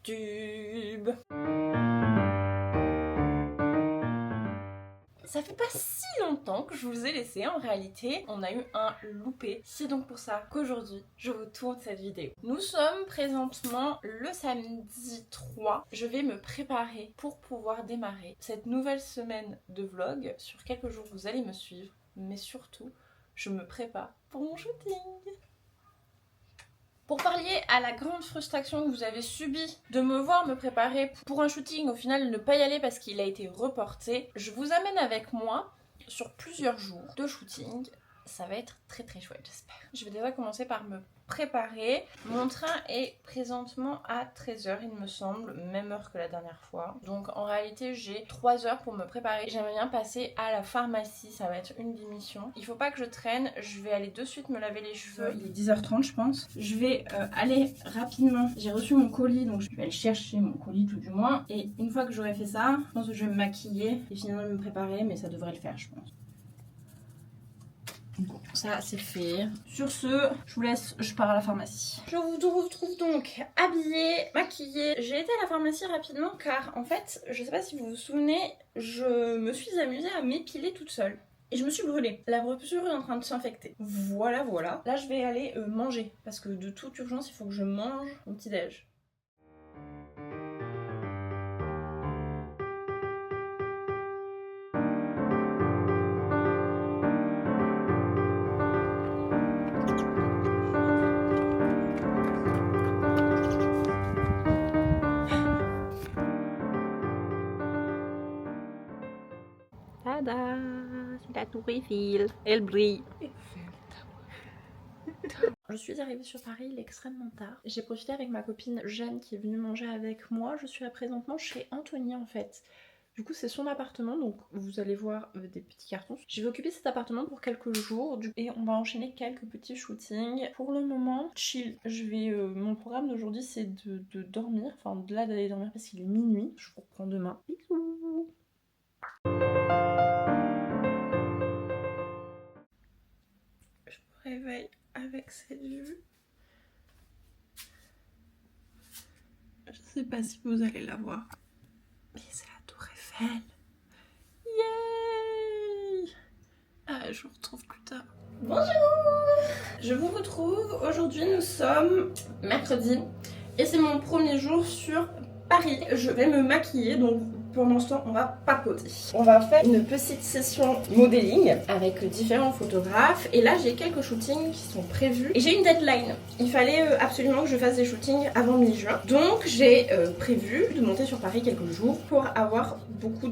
YouTube. Ça fait pas si longtemps que je vous ai laissé, en réalité on a eu un loupé. C'est donc pour ça qu'aujourd'hui je vous tourne cette vidéo. Nous sommes présentement le samedi 3. Je vais me préparer pour pouvoir démarrer cette nouvelle semaine de vlog. Sur quelques jours vous allez me suivre, mais surtout je me prépare pour mon shooting. Pour pallier à la grande frustration que vous avez subie de me voir me préparer pour un shooting, au final ne pas y aller parce qu'il a été reporté, je vous amène avec moi sur plusieurs jours de shooting. Ça va être très très chouette, j'espère. Je vais déjà commencer par me préparer. Mon train est présentement à 13h il me semble, même heure que la dernière fois. Donc en réalité j'ai 3 heures pour me préparer. J'aimerais bien passer à la pharmacie, ça va être une des missions. Il faut pas que je traîne, je vais aller de suite me laver les cheveux. Il est 10h30 je pense. Je vais aller rapidement. J'ai reçu mon colis donc je vais aller chercher mon colis tout du moins. Et une fois que j'aurai fait ça, je pense que je vais me maquiller et finir de me préparer, mais ça devrait le faire je pense. Bon, ça c'est fait. Sur ce, je vous laisse, je pars à la pharmacie. Je vous retrouve donc habillée, maquillée. J'ai été à la pharmacie rapidement car en fait, je sais pas si vous vous souvenez, je me suis amusée à m'épiler toute seule. Et je me suis brûlée. La brûlure est en train de s'infecter. Voilà, voilà. Là, je vais aller manger parce que de toute urgence, il faut que je mange mon petit déj. Tada, c'est la tour Eiffel. Elle brille. Je suis arrivée sur Paris, il est extrêmement tard. J'ai profité avec ma copine Jeanne qui est venue manger avec moi. Je suis là présentement chez Anthony en fait. Du coup c'est son appartement, donc vous allez voir des petits cartons. Je vais occuper cet appartement pour quelques jours et on va enchaîner quelques petits shootings. Pour le moment, chill. Mon programme d'aujourd'hui c'est de dormir, enfin de là d'aller dormir parce qu'il est minuit. Je vous reprends demain. Bisous. Je me réveille avec cette vue. Je sais pas si vous allez la voir, mais c'est la tour Eiffel. Yay! Ah, je vous retrouve plus tard. Bonjour! Je vous retrouve. Aujourd'hui, nous sommes mercredi et c'est mon premier jour sur Paris. Je vais me maquiller, donc pendant ce temps, on va papoter. On va faire une petite session modeling avec différents photographes. Et là, j'ai quelques shootings qui sont prévus. Et j'ai une deadline. Il fallait absolument que je fasse des shootings avant mi-juin. Donc, j'ai prévu de monter sur Paris quelques jours pour avoir beaucoup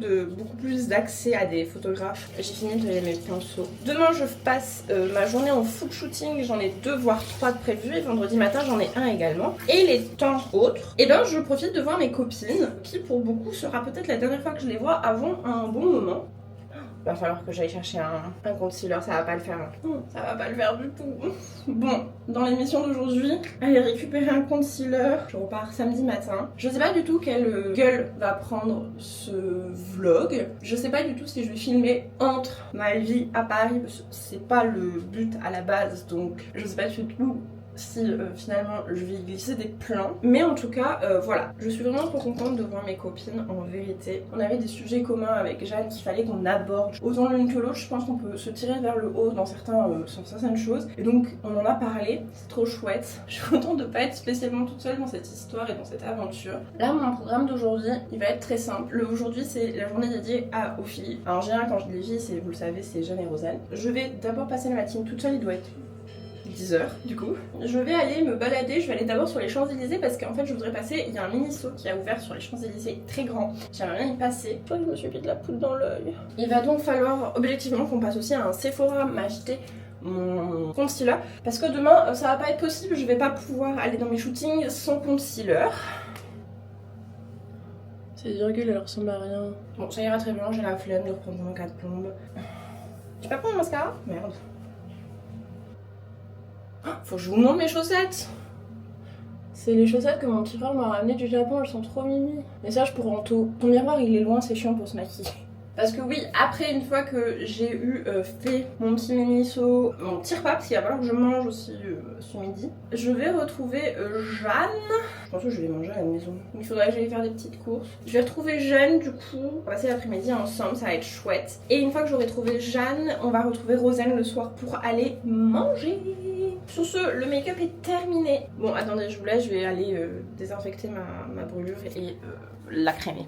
plus d'accès à des photographes. J'ai fini de donner mes pinceaux. Demain, je passe ma journée en food shooting. J'en ai 2 voire 3 de prévus. Et vendredi matin, j'en ai 1 également. Et les temps autres, et ben, je profite de voir mes copines qui, pour beaucoup, sera peut-être la dernière fois que je les vois avant un bon moment. Il va falloir que j'aille chercher un concealer, ça va pas le faire. Ça va pas le faire du tout. Bon, dans l'émission d'aujourd'hui, aller récupérer un concealer. Je repars samedi matin. Je sais pas du tout quelle gueule va prendre ce vlog. Je sais pas du tout si je vais filmer entre ma vie à Paris, parce que c'est pas le but à la base, donc je sais pas du tout si finalement je vais y glisser des plans. Mais en tout cas, voilà. Je suis vraiment trop contente de voir mes copines, en vérité. On avait des sujets communs avec Jeanne qu'il fallait qu'on aborde. Autant l'une que l'autre, je pense qu'on peut se tirer vers le haut dans certaines choses. Et donc, on en a parlé. C'est trop chouette. Je suis contente de pas être spécialement toute seule dans cette histoire et dans cette aventure. Là, mon programme d'aujourd'hui, il va être très simple. Aujourd'hui, c'est la journée dédiée aux filles. Alors, en général, quand je dis les filles, vous le savez, c'est Jeanne et Rosanne. Je vais d'abord passer la matinée toute seule. Il doit être 10h du coup. Je vais aller me balader, je vais aller d'abord sur les Champs-Élysées parce qu'en fait je voudrais passer, il y a un Miniso qui a ouvert sur les Champs-Élysées très grand, j'aimerais bien y passer. Je crois que je me suis mis de la poudre dans l'œil. Il va donc falloir objectivement qu'on passe aussi à un Sephora m'acheter mon concealer parce que demain ça va pas être possible, je vais pas pouvoir aller dans mes shootings sans concealer. Ces virgules elles ressemblent à rien. Bon ça ira très bien, j'ai la flemme de reprendre mon 4 plombes. Je vais pas prendre mon mascara? Merde. Faut que je vous montre mes chaussettes. C'est les chaussettes que mon petit frère m'a ramenées du Japon, elles sont trop mimi. Message pour Anto. Ton miroir il est loin, c'est chiant pour se maquiller. Parce que oui, après une fois que j'ai eu fait mon petit miniso, mon petit repas, parce qu'il va falloir que je mange aussi après-midi. Je vais retrouver Jeanne. Je pense que je vais manger à la maison. Il faudrait que j'aille faire des petites courses. Je vais retrouver Jeanne du coup. On va passer l'après-midi ensemble, ça va être chouette. Et une fois que j'aurai trouvé Jeanne, on va retrouver Rosanne le soir pour aller manger. Sur ce, le make-up est terminé. Bon, attendez, je vous laisse, je vais aller désinfecter ma brûlure et la crémer.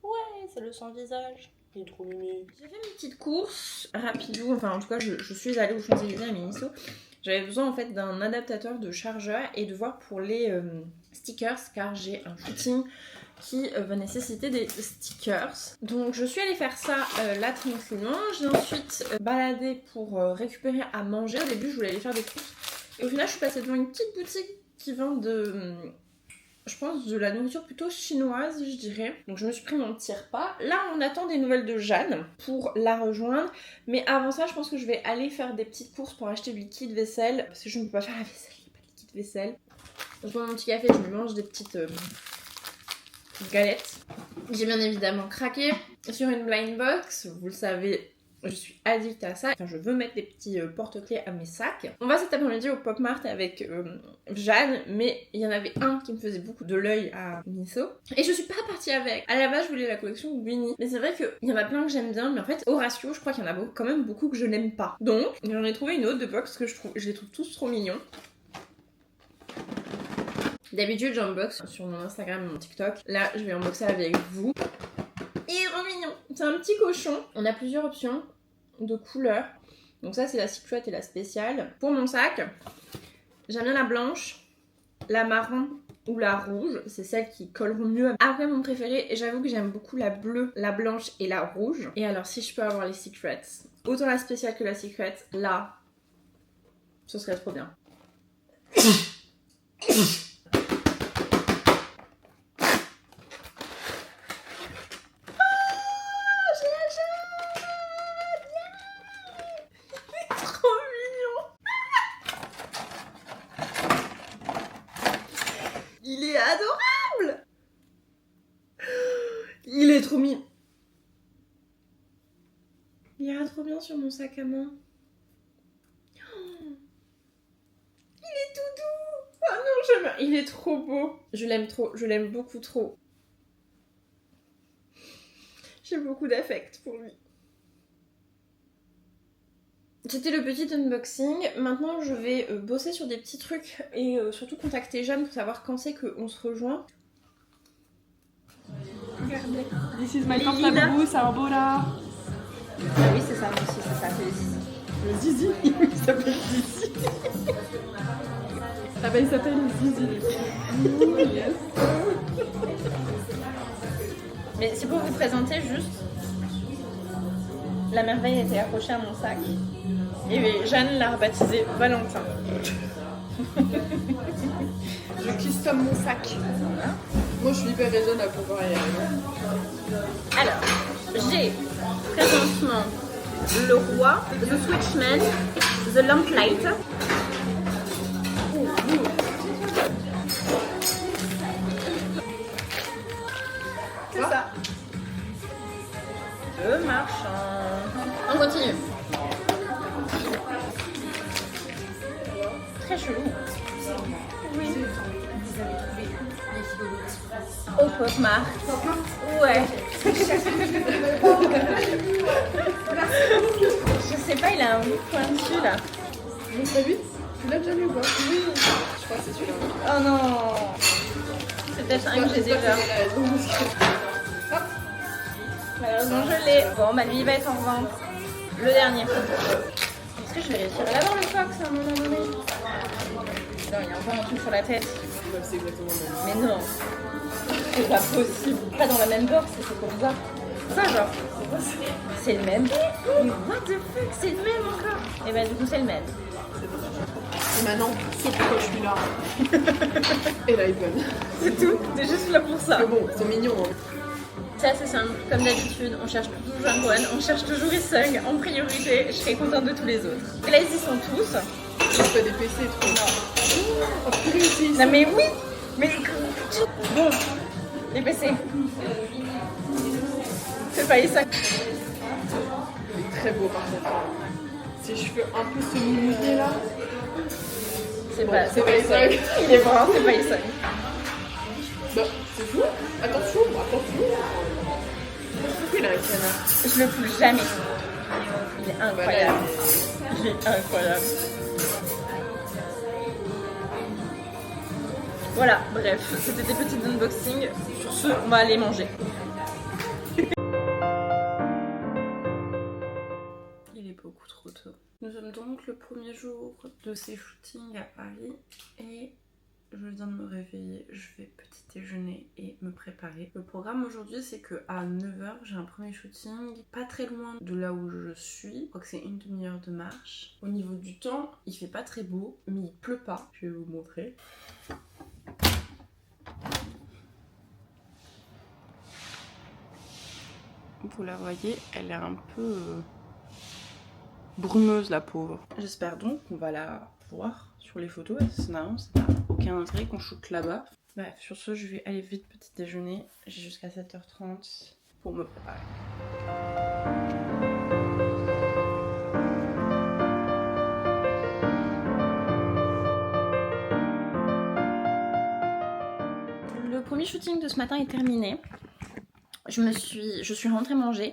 Ouais, c'est le sans visage. Il est trop mimi. J'ai fait mes petites courses rapidou, enfin en tout cas je suis allée aux Champs-Élysées à Miniso. J'avais besoin en fait d'un adaptateur de chargeur et de voir pour les stickers car j'ai un shooting qui va nécessiter des stickers. Donc je suis allée faire ça là tranquillement. J'ai ensuite baladé pour récupérer à manger. Au début je voulais aller faire des courses et au final je suis passée devant une petite boutique qui vend je pense de la nourriture plutôt chinoise, je dirais. Donc je me suis pris mon petit repas. Là, on attend des nouvelles de Jeanne pour la rejoindre. Mais avant ça, je pense que je vais aller faire des petites courses pour acheter du liquide vaisselle. Parce que je ne peux pas faire la vaisselle, il n'y a pas de liquide vaisselle. Donc pour mon petit café, je me mange des petites galettes. J'ai bien évidemment craqué sur une blind box. Vous le savez, je suis addict à ça. Enfin, je veux mettre des petits porte-clés à mes sacs. On va cet après-midi au Pop Mart avec Jeanne, mais il y en avait un qui me faisait beaucoup de l'œil à Miniso. Et je suis pas partie avec. À la base, je voulais la collection Winnie. Mais c'est vrai qu'il y en a plein que j'aime bien, mais en fait, au ratio, je crois qu'il y en a quand même beaucoup que je n'aime pas. Donc, j'en ai trouvé une autre de box que je les trouve tous trop mignons. D'habitude, j'unbox sur mon Instagram et mon TikTok. Là, je vais unboxer avec vous. Il est trop mignon. C'est un petit cochon. On a plusieurs options de couleurs. Donc ça, c'est la secret et la spéciale. Pour mon sac, j'aime bien la blanche, la marron ou la rouge. C'est celles qui colleront mieux. Après, mon préféré, et j'avoue que j'aime beaucoup la bleue, la blanche et la rouge. Et alors, si je peux avoir les secrets, autant la spéciale que la secret, là, ce serait trop bien. Il est adorable! Il est trop mignon. Il ira trop bien sur mon sac à main. Il est tout doux! Oh non, j'aime. Il est trop beau. Je l'aime trop, je l'aime beaucoup trop. J'ai beaucoup d'affect pour lui. C'était le petit unboxing. Maintenant, je vais bosser sur des petits trucs et surtout contacter Jeanne pour savoir quand c'est qu'on se rejoint. Regardez. This is my portable booth, un beau là. Ah oui, c'est ça, moi aussi, c'est ça, c'est le zizi. Le zizi. Il s'appelle Zizi. Ah bah il s'appelle Zizi. Yes. Mais c'est pour vous présenter juste. La merveille a été accrochée à mon sac. Et Jeanne l'a rebaptisé Valentin. Je custom mon sac. Voilà. Moi je suis hyper raisonnable pour pouvoir y aller. Alors, j'ai présentement le roi, The Switchman, The Lamplight. C'est ça. Le marchand. On continue. Très chelou. Oui. Au Pop Mart. Ouais. Je sais pas, il a un bout pointu là. Donc t'as vu? Tu l'as déjà vu ou pas? Oui. Je crois que c'est celui-là. Oh non. C'est peut-être un que j'ai déjà. Malheureusement je l'ai. Bon bah lui il va être en vente. Le dernier. Est-ce que je vais réussir à l'avoir le fox à un moment donné? Non, il y a encore un truc sur la tête. Ouais, c'est exactement le même. Mais non. C'est pas possible. Pas dans la même box, c'est trop bizarre. Ça genre. C'est le même. Mais what the fuck, c'est le même encore. Et bah du coup c'est le même. Et maintenant, c'est pourquoi je suis là. Et l'iPhone. C'est tout. T'es juste là pour ça. Mais bon, ils sont mignons. Hein. C'est assez simple, comme d'habitude, on cherche toujours Jeanne, on cherche toujours Isung en priorité, je serai contente de tous les autres. Et là ils y sont tous. Je fais des PC trop. Oh, purée, Non mais oui. Mais bon, les PC. C'est pas Isung. Il est très beau par contre. Ses cheveux un peu semi-mouillés là. C'est pas C'est pas Ison. Il est brun, c'est pas Ison. Bah, c'est fou. Attention. Pourquoi il a un canard? Je le pousse jamais. Il est incroyable. Il est incroyable. Voilà, bref, c'était des petits unboxings. Sur ce, on va aller manger. Il est beaucoup trop tôt. Nous sommes donc le premier jour de ces shootings à Paris et je viens de me réveiller, je vais petit déjeuner et me préparer. Le programme aujourd'hui c'est que à 9h j'ai un premier shooting pas très loin de là où je suis. Je crois que c'est une demi-heure de marche. Au niveau du temps, il fait pas très beau, mais il pleut pas. Je vais vous montrer. Vous la voyez, elle est un peu brumeuse la pauvre. J'espère donc qu'on va la voir sur les photos, sinon ça n'a aucun intérêt qu'on shoote là-bas. Bref, sur ce, je vais aller vite petit déjeuner. J'ai jusqu'à 7h30 pour me préparer. Le premier shooting de ce matin est terminé. Je suis rentrée manger.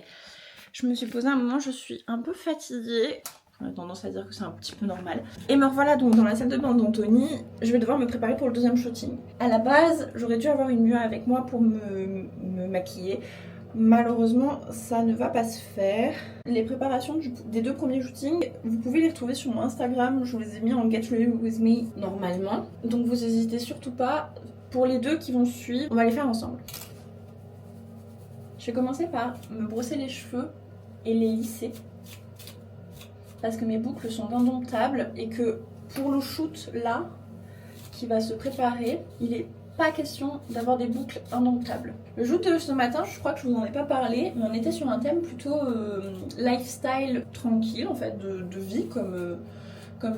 Je me suis posée un moment, je suis un peu fatiguée. On a tendance à dire que c'est un petit peu normal. Et me revoilà donc dans la salle de bain d'Anthony. Je vais devoir me préparer pour le deuxième shooting. À la base, j'aurais dû avoir une MUA avec moi pour me maquiller. Malheureusement, ça ne va pas se faire. Les préparations des deux premiers shootings, vous pouvez les retrouver sur mon Instagram. Je vous les ai mis en Get Ready With Me normalement. Donc vous n'hésitez surtout pas. Pour les deux qui vont suivre, on va les faire ensemble. Je vais commencer par me brosser les cheveux et les lisser. Parce que mes boucles sont indomptables et que pour le shoot là, qui va se préparer, il n'est pas question d'avoir des boucles indomptables. Le shoot de ce matin, je crois que je vous en ai pas parlé, mais on était sur un thème plutôt lifestyle tranquille en fait, de vie comme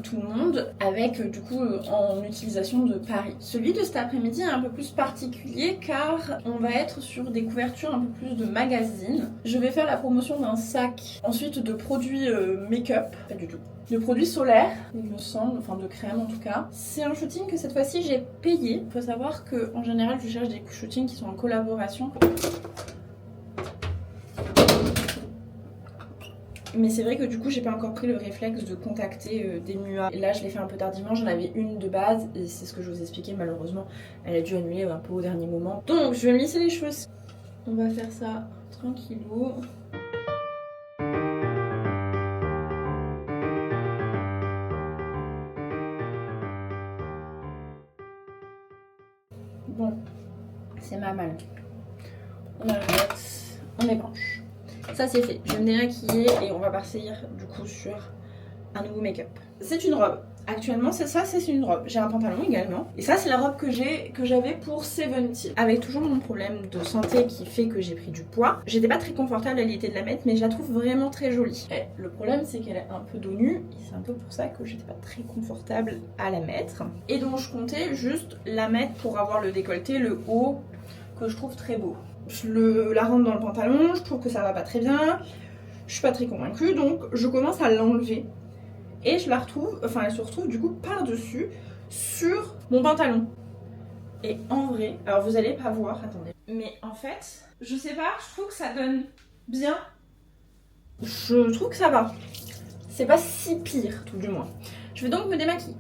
tout le monde, avec du coup en utilisation de Paris. Celui de cet après-midi est un peu plus particulier car on va être sur des couvertures un peu plus de magazines. Je vais faire la promotion d'un sac, ensuite de produits make-up, pas du tout, de produits solaires, il me semble, enfin de crème en tout cas. C'est un shooting que cette fois-ci j'ai payé. Il faut savoir qu'en général je cherche des shootings qui sont en collaboration. Mais c'est vrai que du coup j'ai pas encore pris le réflexe de contacter des MUA. Et là je l'ai fait un peu tardivement, j'en avais une de base et c'est ce que je vous expliquais, malheureusement elle a dû annuler un peu au dernier moment. Donc je vais me lisser les cheveux. On va faire ça tranquillou. Bon, c'est ma malle. On arrête, on ébranche. Ça c'est fait, je vais me démaquiller et on va partir du coup sur un nouveau make-up. C'est une robe. Actuellement c'est ça, c'est une robe. J'ai un pantalon également. Et ça c'est la robe que j'avais pour 70. Avec toujours mon problème de santé qui fait que j'ai pris du poids. J'étais pas très confortable à l'idée de la mettre mais je la trouve vraiment très jolie. Et le problème c'est qu'elle est un peu dos nu et c'est un peu pour ça que j'étais pas très confortable à la mettre. Et donc je comptais juste la mettre pour avoir le décolleté, le haut que je trouve très beau. Je la rentre dans le pantalon, je trouve que ça va pas très bien, je suis pas très convaincue donc je commence à l'enlever et je la retrouve, enfin elle se retrouve du coup par-dessus sur mon pantalon. Et en vrai, alors vous allez pas voir, attendez, mais en fait, je sais pas, je trouve que ça donne bien, je trouve que ça va, c'est pas si pire tout du moins. Je vais donc me démaquiller.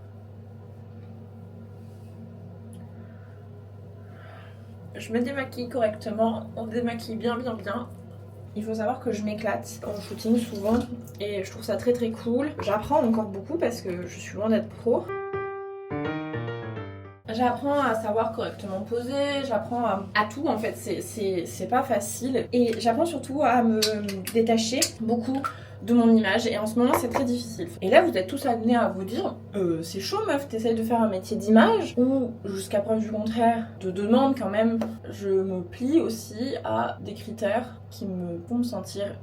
Je me démaquille correctement, on démaquille bien. Il faut savoir que je m'éclate en shooting souvent et je trouve ça très très cool. J'apprends encore beaucoup parce que je suis loin d'être pro. J'apprends à savoir correctement poser, j'apprends à tout en fait, c'est pas facile. Et j'apprends surtout à me détacher beaucoup de mon image et en ce moment c'est très difficile. Et là vous êtes tous amenés à vous dire c'est chaud meuf, t'essayes de faire un métier d'image ou jusqu'à preuve du contraire, te demande quand même. Je me plie aussi à des critères qui me font me sentir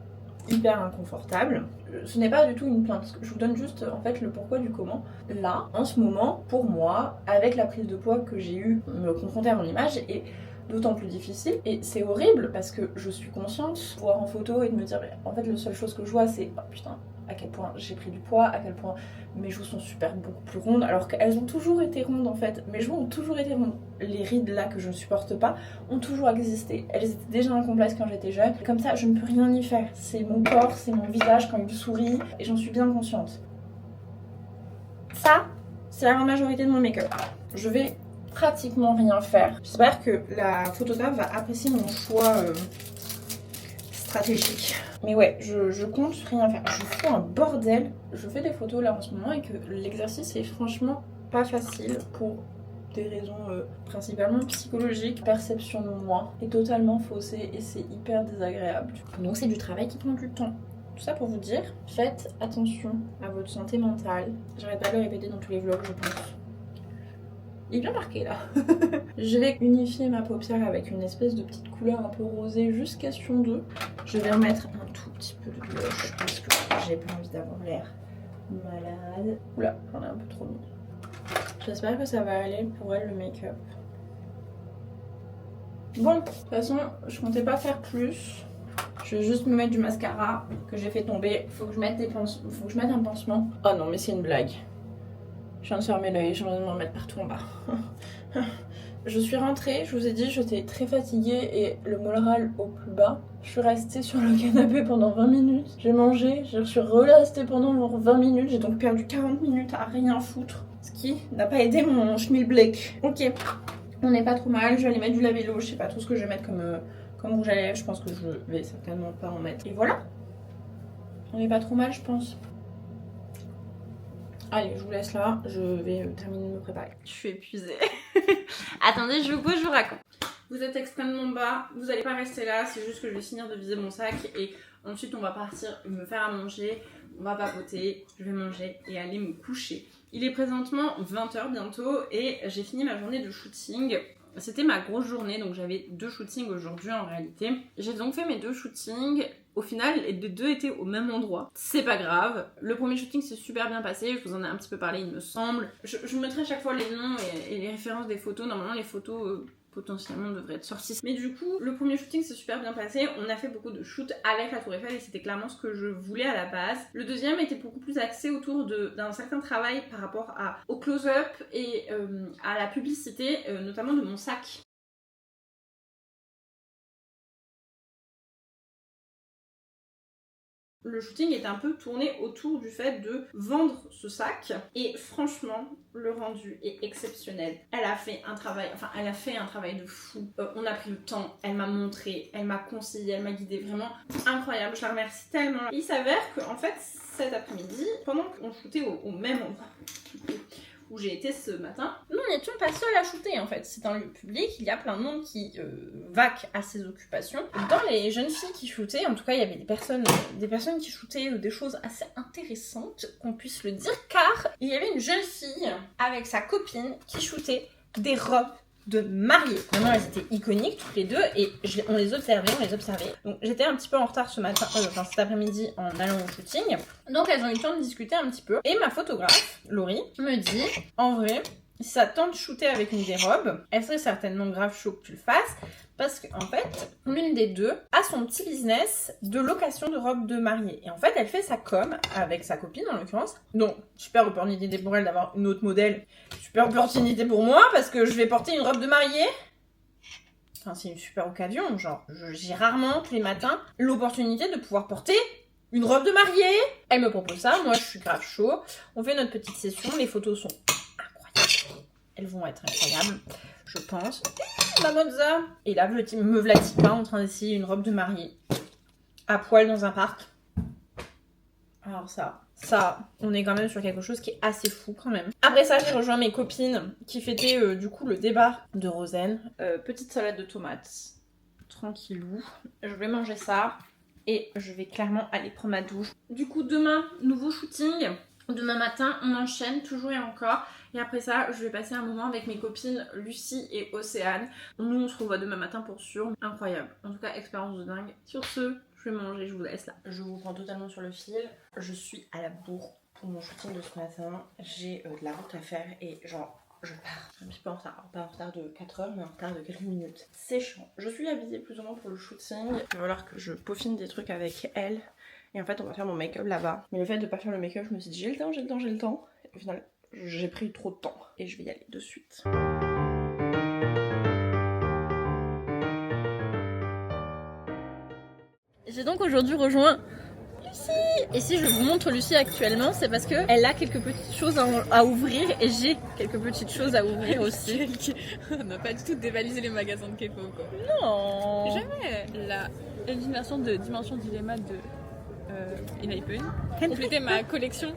hyper inconfortable. Ce n'est pas du tout une plainte, je vous donne juste en fait le pourquoi du comment. Là, en ce moment, pour moi, avec la prise de poids que j'ai eu, me confronter à mon image est d'autant plus difficile et c'est horrible parce que je suis consciente de voir en photo et de me dire en fait la seule chose que je vois c'est oh putain à quel point j'ai pris du poids, à quel point mes joues sont beaucoup plus rondes, alors qu'elles ont toujours été rondes en fait. Mes joues ont toujours été rondes. Les rides là que je ne supporte pas ont toujours existé. Elles étaient déjà incomplètes quand j'étais jeune. Comme ça, je ne peux rien y faire. C'est mon corps, c'est mon visage quand il sourit, et j'en suis bien consciente. Ça, c'est la grande majorité de mon make-up. Je vais pratiquement rien faire. J'espère que la photographe va apprécier mon choix stratégique. Mais ouais, je compte rien faire. Je fous un bordel. Je fais des photos là en ce moment et que l'exercice est franchement pas facile pour des raisons principalement psychologiques. Perception de moi est totalement faussée et c'est hyper désagréable. Donc c'est du travail qui prend du temps. Tout ça pour vous dire, faites attention à votre santé mentale. J'arrête pas de le répéter dans tous les vlogs, je pense. Il est bien marqué là. Je vais unifier ma paupière avec une espèce de petite couleur un peu rosée, juste question d'eux. Je vais remettre un tout petit peu de blush parce que j'ai pas envie d'avoir l'air malade. Oula, j'en ai un peu trop mis. J'espère que ça va aller pour elle le make-up. Bon, de toute façon, je comptais pas faire plus. Je vais juste me mettre du mascara que j'ai fait tomber. Faut que je mette un pansement. Oh non, mais c'est une blague. Je viens de fermer l'œil, j'ai envie de m'en mettre partout en bas. Je suis rentrée, je vous ai dit, j'étais très fatiguée et le moral au plus bas. Je suis restée sur le canapé pendant 20 minutes. J'ai mangé, je suis restée pendant 20 minutes. J'ai donc perdu 40 minutes à rien foutre. Ce qui n'a pas aidé mon schmilblick. Ok, on n'est pas trop mal. Je vais aller mettre du labello. Je sais pas tout ce que je vais mettre comme rouge à lèvres. Je pense que je vais certainement pas en mettre. Et voilà. On n'est pas trop mal, je pense. Allez, je vous laisse là, je vais terminer de me préparer. Je suis épuisée. Attendez, je vous pose, je vous raconte. Vous êtes extrêmement bas, vous n'allez pas rester là, c'est juste que je vais finir de vider mon sac et ensuite on va partir me faire à manger, on va papoter, je vais manger et aller me coucher. Il est présentement 20h bientôt et j'ai fini ma journée de shooting. C'était ma grosse journée, donc j'avais 2 shootings aujourd'hui en réalité. J'ai donc fait mes 2 shootings. Au final, les 2 étaient au même endroit. C'est pas grave. Le premier shooting s'est super bien passé. Je vous en ai un petit peu parlé, il me semble. Je mettrai à chaque fois les noms et les références des photos. Normalement, les photos potentiellement devraient être sorties. Mais du coup, le premier shooting s'est super bien passé. On a fait beaucoup de shoots avec la Tour Eiffel et c'était clairement ce que je voulais à la base. Le deuxième était beaucoup plus axé autour d'un certain travail par rapport au close-up et à la publicité, notamment de mon sac. Le shooting est un peu tourné autour du fait de vendre ce sac et franchement le rendu est exceptionnel. Elle a fait un travail de fou. On a pris le temps, elle m'a montré, elle m'a conseillé, elle m'a guidée, vraiment incroyable, je la remercie tellement. Il s'avère qu'en fait cet après-midi, pendant qu'on shootait au même endroit où j'ai été ce matin, nous n'étions pas seuls à shooter en fait. C'est un lieu public, il y a plein de monde qui vaque à ses occupations. Dans les jeunes filles qui shootaient, en tout cas il y avait des personnes qui shootaient des choses assez intéressantes, qu'on puisse le dire, car il y avait une jeune fille avec sa copine qui shootait des robes de mariée. Vraiment elles étaient iconiques toutes les deux et on les observait. Donc j'étais un petit peu en retard ce matin, cet après-midi en allant au shooting. Donc elles ont eu le temps de discuter un petit peu. Et ma photographe, Laurie, me dit, en vrai, si ça tente de shooter avec une des robes, elle serait certainement grave chaud que tu le fasses. Parce qu'en fait, l'une des deux a son petit business de location de robes de mariée. Et en fait, elle fait sa com avec sa copine en l'occurrence. Donc, super opportunité pour elle d'avoir une autre modèle. Super opportunité pour moi parce que je vais porter une robe de mariée. Enfin, c'est une super occasion. Genre, j'ai rarement tous les matins l'opportunité de pouvoir porter une robe de mariée. Elle me propose ça. Moi, je suis grave chaud. On fait notre petite session. Les photos sont incroyables. Elles vont être incroyables, je pense. Ma mozza. Et là, me v'là-t-il pas en train d'essayer une robe de mariée à poil dans un parc. Alors ça, on est quand même sur quelque chose qui est assez fou quand même. Après ça, j'ai rejoint mes copines qui fêtaient du coup le débat de Rosen. Petite salade de tomates, tranquillou. Je vais manger ça et je vais clairement aller prendre ma douche. Du coup, demain, nouveau shooting. Demain matin, on enchaîne toujours et encore. Et après ça, je vais passer un moment avec mes copines Lucie et Océane. Nous, on se revoit demain matin pour sûr. Incroyable. En tout cas, expérience de dingue. Sur ce, je vais manger, je vous laisse là. Je vous prends totalement sur le fil. Je suis à la bourre pour mon shooting de ce matin. J'ai de la route à faire et genre, je pars un petit peu en retard. Pas en retard de 4 heures, mais en retard de quelques minutes. C'est chiant. Je suis habillée plus ou moins pour le shooting. Il va falloir que je peaufine des trucs avec elle. Et en fait, on va faire mon make-up là-bas. Mais le fait de pas faire le make-up, je me suis dit j'ai le temps. Et au final, j'ai pris trop de temps. Et je vais y aller de suite. J'ai donc aujourd'hui rejoint Lucie. Et si je vous montre Lucie actuellement, c'est parce qu'elle a quelques petites choses à ouvrir et j'ai quelques petites choses à ouvrir aussi. On n'a pas du tout dévalisé les magasins de K-pop quoi. Non. Jamais. La élimination de Dimension Dilemma de Enhypen. Compléter ma collection,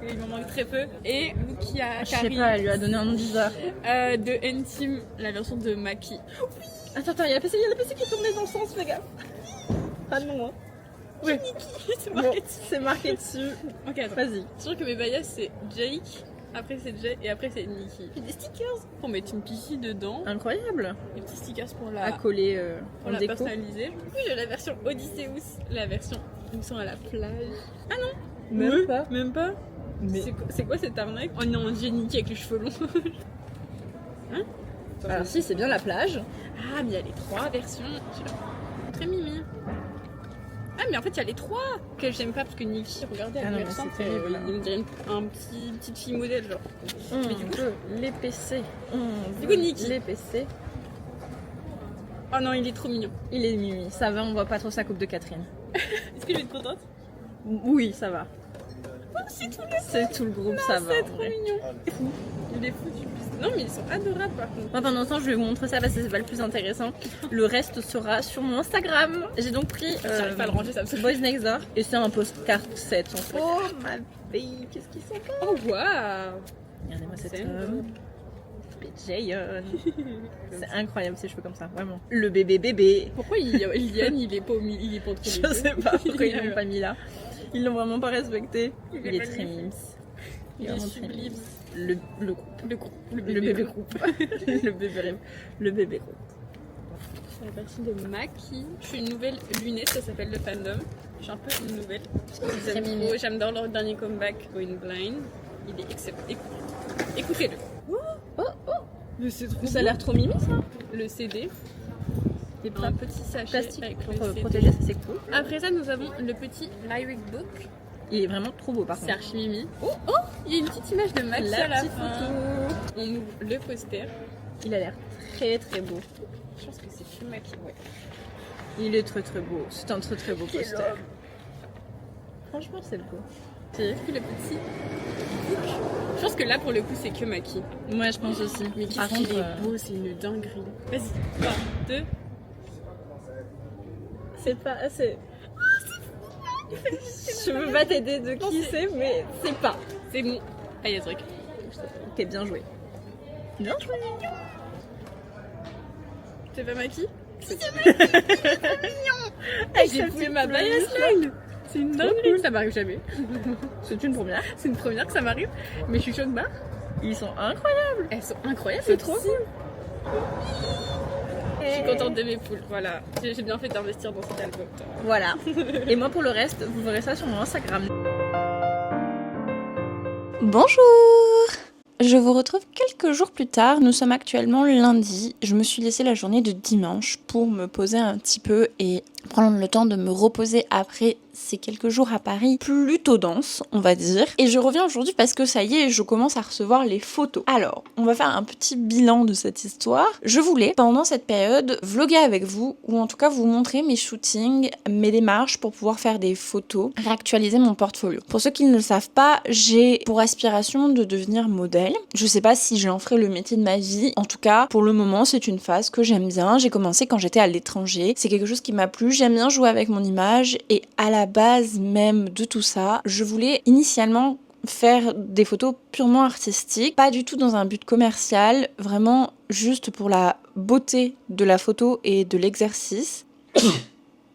il m'en manque très peu. Et Lukia Je sais Kari pas, elle lui a donné un nom bizarre. de N-Team, la version de Maki. Oui. Attends, il y a la PC qui tournait dans le sens, fais gaffe. Ah non, hein. Oui, c'est marqué dessus. C'est marqué dessus. Ok, attends. Vas-y. C'est sûr que mes bias c'est Jake, après c'est Jay et après c'est Nikki. J'ai des stickers. Pour mettre une piscine dedans. Incroyable. Des petits stickers pour À coller pour en la déco. personnaliser. Oui, j'ai la version Odysseus, la version où ils sont à la plage. Ah non, Même pas. Même pas. Mais... C'est quoi cette arnaque? Oh non, j'ai Nikki avec les cheveux longs. Hein? Alors si, c'est bien la plage. Ah, mais il y a les 3 versions. Très mimi. Ah, mais en fait, il y a les 3 que j'aime pas parce que Nikki, regardez, Ah non, elle mais ressemble, c'est terrible, là. on dirait petite fille modèle, genre. Mais du coup, les PC. Du coup, Nikki. Les PC. Oh non, il est trop mignon. Il est mimi. Ça va, on voit pas trop sa coupe de Catherine. Est-ce que je vais être contente? Oui, ça va. Oh, c'est tout le groupe, ça va. C'est en trop vrai. mignon. Il est fou, non, mais ils sont adorables par contre. Moi, pendant ce temps, je vais vous montrer ça parce que c'est pas le plus intéressant. Le reste sera sur mon Instagram. J'ai donc pris J'arrive pas à le ranger, ça me fait. Boys Next Door. Et c'est un postcard set en fait. Oh ma fille, qu'est-ce qu'ils sont beaux. Oh waouh. Regardez-moi cet C'est homme. Jayon. C'est incroyable ces cheveux comme ça, vraiment. Le bébé. Pourquoi Ilian il est pas entre les deux? Je sais pas pourquoi ils l'ont pas mis là. Ils l'ont vraiment pas respecté. Il est très mimes. Il est vraiment sublime. très mimes. Le groupe. Le bébé groupe. le bébé groupe. C'est la version de Maki. Je fais une nouvelle lunette, ça s'appelle le fandom. Je suis un peu une nouvelle. Très mimi. J'adore leur dernier comeback, Going Blind. Il est excellent. Écoutez-le. Oh. Mais c'est trop Ça a l'air trop mimi ça. Le CD. Des Un petit sachet plastique avec pour le CD. protéger, ça c'est cool. Après ça, nous avons le petit lyric book. Il est vraiment trop beau par C'est contre. archi mimi. Oh, il y a une petite image de Maki à la petite fin. photo. On ouvre le poster. Il a l'air très très beau. Je pense que c'est que Maki, ouais. Il est très très beau. C'est un très très beau poster. Franchement, c'est beau. Puis le petit book. Je pense que là, pour le coup, c'est que Maki. Moi, je pense aussi. Mais Par qu'est-ce qu'il contre, est beau, c'est une dinguerie. Vas-y, 3, 2. c'est pas assez. Je veux pas t'aider de qui c'est, mais c'est pas. C'est bon. Ah, il y a un truc. Ok, bien joué. Bien joué. C'est pas Maki? Avec J'ai sa poussé petite ma playlist, baseline. C'est une dinguerie. Ça m'arrive jamais. C'est une première. C'est une première que ça m'arrive. Mais je suis chaude barre. Ils sont incroyables. Elles sont incroyables. C'est trop cool. Je suis contente de mes poules. Voilà. J'ai bien fait d'investir dans cet album. Voilà. Et moi, pour le reste, vous verrez ça sur mon Instagram. Bonjour! Je vous retrouve quelques jours plus tard, nous sommes actuellement lundi. Je me suis laissé la journée de dimanche pour me poser un petit peu et prendre le temps de me reposer après ces quelques jours à Paris plutôt denses, on va dire. Et je reviens aujourd'hui parce que ça y est, je commence à recevoir les photos. Alors, on va faire un petit bilan de cette histoire. Je voulais, pendant cette période, vlogger avec vous, ou en tout cas vous montrer mes shootings, mes démarches pour pouvoir faire des photos, réactualiser mon portfolio. Pour ceux qui ne le savent pas, j'ai pour aspiration de devenir modèle. Je sais pas si j'en ferai le métier de ma vie. En tout cas, pour le moment, c'est une phase que j'aime bien. J'ai commencé quand j'étais à l'étranger. C'est quelque chose qui m'a plu. J'aime bien jouer avec mon image et à la base même de tout ça, je voulais initialement faire des photos purement artistiques, pas du tout dans un but commercial, vraiment juste pour la beauté de la photo et de l'exercice.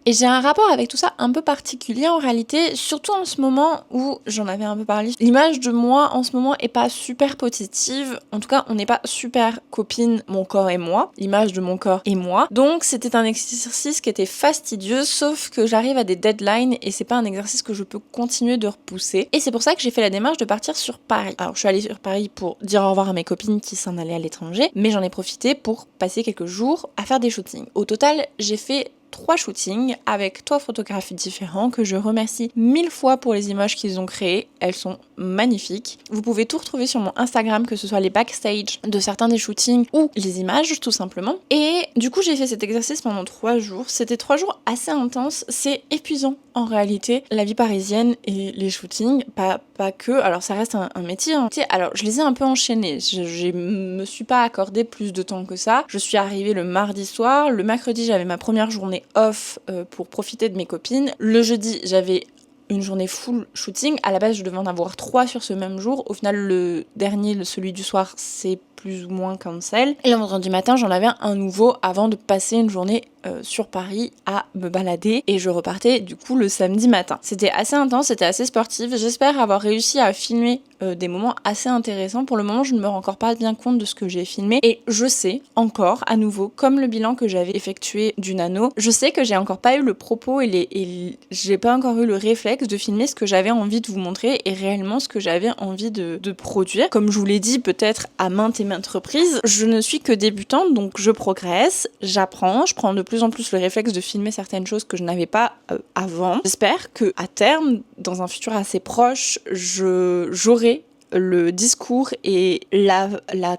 Et j'ai un rapport avec tout ça un peu particulier en réalité, surtout en ce moment où, j'en avais un peu parlé, l'image de moi en ce moment est pas super positive, en tout cas on n'est pas super copine, mon corps et moi, l'image de mon corps et moi, donc c'était un exercice qui était fastidieux, sauf que j'arrive à des deadlines et c'est pas un exercice que je peux continuer de repousser, et c'est pour ça que j'ai fait la démarche de partir sur Paris. Alors je suis allée sur Paris pour dire au revoir à mes copines qui s'en allaient à l'étranger, mais j'en ai profité pour passer quelques jours à faire des shootings. Au total, j'ai fait 3 shootings avec 3 photographes différents que je remercie 1000 fois pour les images qu'ils ont créées. Elles sont magnifiques. Vous pouvez tout retrouver sur mon Instagram, que ce soit les backstage de certains des shootings ou les images tout simplement. Et du coup j'ai fait cet exercice pendant 3 jours. C'était 3 jours assez intenses. C'est épuisant en réalité, la vie parisienne et les shootings, pas que, alors ça reste un métier. Alors je les ai un peu enchaînés, je me suis pas accordé plus de temps que ça. Je suis arrivée le mardi soir, le mercredi j'avais ma première journée off pour profiter de mes copines. Le jeudi j'avais une journée full shooting. À la base je devais en avoir 3 sur ce même jour. Au final le dernier, celui du soir, c'est plus ou moins cancel. Et le vendredi matin j'en avais un nouveau avant de passer une journée sur Paris à me balader et je repartais du coup le samedi matin. C'était assez intense, c'était assez sportif. J'espère avoir réussi à filmer des moments assez intéressants. Pour le moment je ne me rends encore pas bien compte de ce que j'ai filmé et je sais encore à nouveau, comme le bilan que j'avais effectué du nano, je sais que j'ai encore pas eu le propos et j'ai pas encore eu le réflexe de filmer ce que j'avais envie de vous montrer et réellement ce que j'avais envie de produire. Comme je vous l'ai dit peut-être à maintes et maintes reprises, je ne suis que débutante donc je progresse, j'apprends, je prends de plus en plus le réflexe de filmer certaines choses que je n'avais pas avant. J'espère que à terme, dans un futur assez proche, j'aurai le discours et la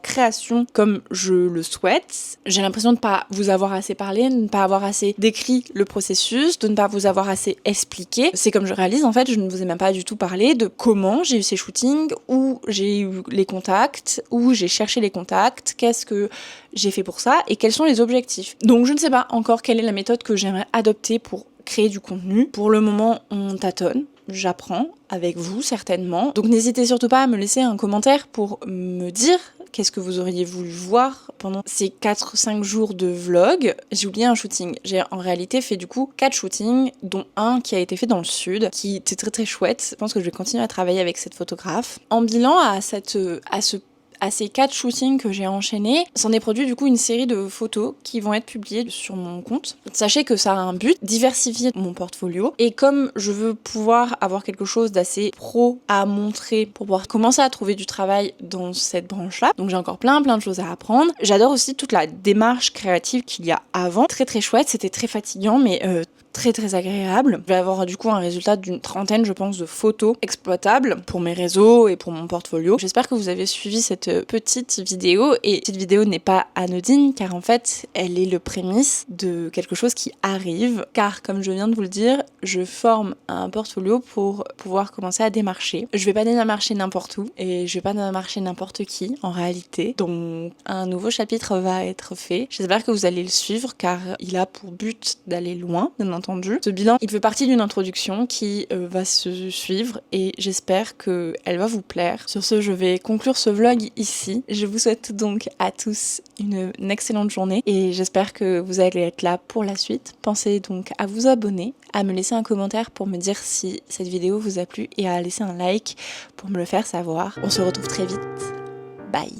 création comme je le souhaite. J'ai l'impression de ne pas vous avoir assez parlé, de ne pas avoir assez décrit le processus, de ne pas vous avoir assez expliqué. C'est comme je réalise, en fait, je ne vous ai même pas du tout parlé de comment j'ai eu ces shootings, où j'ai eu les contacts, où j'ai cherché les contacts, qu'est-ce que j'ai fait pour ça et quels sont les objectifs. Donc je ne sais pas encore quelle est la méthode que j'aimerais adopter pour créer du contenu. Pour le moment, on tâtonne. J'apprends avec vous certainement. Donc n'hésitez surtout pas à me laisser un commentaire pour me dire qu'est-ce que vous auriez voulu voir pendant ces 4-5 jours de vlog. J'ai oublié un shooting. J'ai en réalité fait du coup 4 shootings, dont un qui a été fait dans le sud, qui était très très chouette. Je pense que je vais continuer à travailler avec cette photographe. En bilan à ces 4 shootings que j'ai enchaînés, s'en est produit du coup une série de photos qui vont être publiées sur mon compte. Sachez que ça a un but, diversifier mon portfolio. Et comme je veux pouvoir avoir quelque chose d'assez pro à montrer pour pouvoir commencer à trouver du travail dans cette branche-là, donc j'ai encore plein de choses à apprendre. J'adore aussi toute la démarche créative qu'il y a avant. Très très chouette, c'était très fatigant mais très très agréable. Je vais avoir du coup un résultat d'une 30aine je pense de photos exploitables pour mes réseaux et pour mon portfolio. J'espère que vous avez suivi cette petite vidéo et cette vidéo n'est pas anodine car en fait elle est le prémisse de quelque chose qui arrive car comme je viens de vous le dire je forme un portfolio pour pouvoir commencer à démarcher. Je vais pas démarcher n'importe où et je vais pas démarcher n'importe qui en réalité. Donc un nouveau chapitre va être fait. J'espère que vous allez le suivre car il a pour but d'aller loin bien entendu. Ce bilan, il fait partie d'une introduction qui va se suivre et j'espère qu'elle va vous plaire. Sur ce, je vais conclure ce vlog ici. Je vous souhaite donc à tous une excellente journée et j'espère que vous allez être là pour la suite. Pensez donc à vous abonner, à me laisser un commentaire pour me dire si cette vidéo vous a plu et à laisser un like pour me le faire savoir. On se retrouve très vite. Bye!